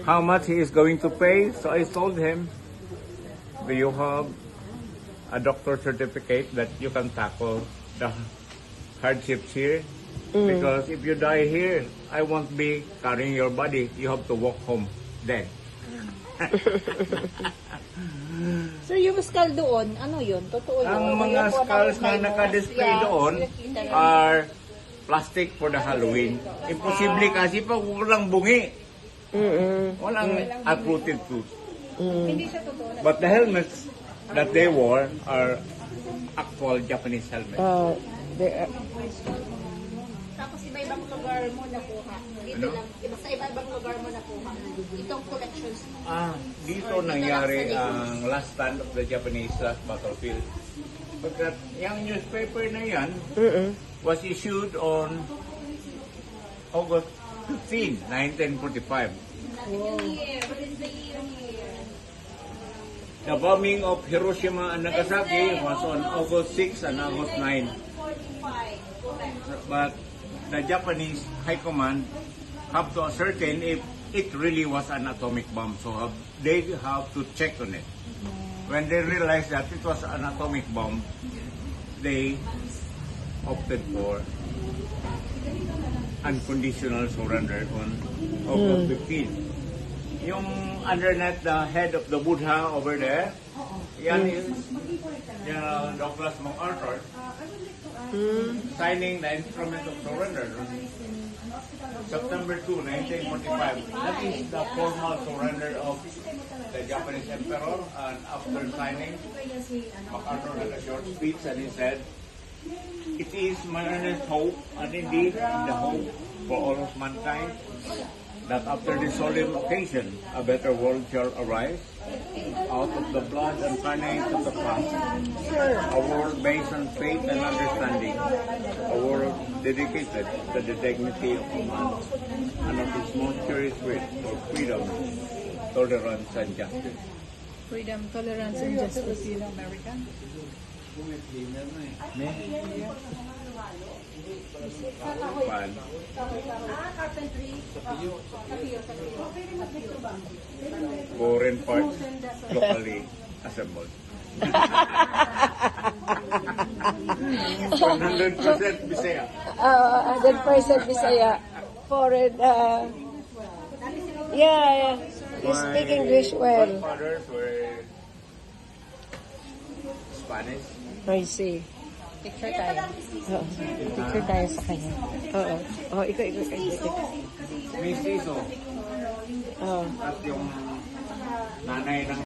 how much he is going to pay. So I told him, do you have a doctor certificate that you can tackle the hardships here? Because if you die here, I won't be carrying your body. You have to walk home dead. Sir, yung skull doon, ano yun? Totoo yun? Ang mga skulls na naka-display doon are plastic for the Halloween. Imposible kasi pag walang bungi. Walang uprooted tooth. Hindi siya totoo. But the helmets that they wore are actual Japanese helmets. Tapos iba-ibang lugar mo nakuha. Dito lang. Sa iba-ibang lugar mo nakuha. Itong collections. Dito nangyari ang last stand of the Japanese last battlefield. Pagkat yung newspaper na yan was issued on August 15, 1945. The bombing of Hiroshima and Nagasaki was on August 6 and August 9. But the Japanese High Command have to ascertain if it really was an atomic bomb. So they have to check on it. When they realized that it was an atomic bomb, they opted for unconditional surrender on August 15. Yung underneath the head of the Buddha over there, yan is General Douglas MacArthur signing the instrument of surrender on September 2, 1945. That is the formal surrender of the Japanese Emperor. And after signing, MacArthur had a short speech and he said, "It is my earnest hope, and indeed the hope for all of mankind, that after this solemn occasion, a better world shall arise out of the blood and carnage of the past. A world based on faith and understanding. A world dedicated to the dignity of man and of its most cherished wish for freedom, tolerance, and justice." Freedom, tolerance, and justice. American? Pan. Foreign parts locally assembled. 100% Bisaya. 100% Bisaya. Foreign, yeah. You speak English well. My fathers were Spanish. I see. Picture tayo. Oo. Picture tayo sa kanya. Oo. Oh, ikaw. Mistizo. Oo. At yung nanay ng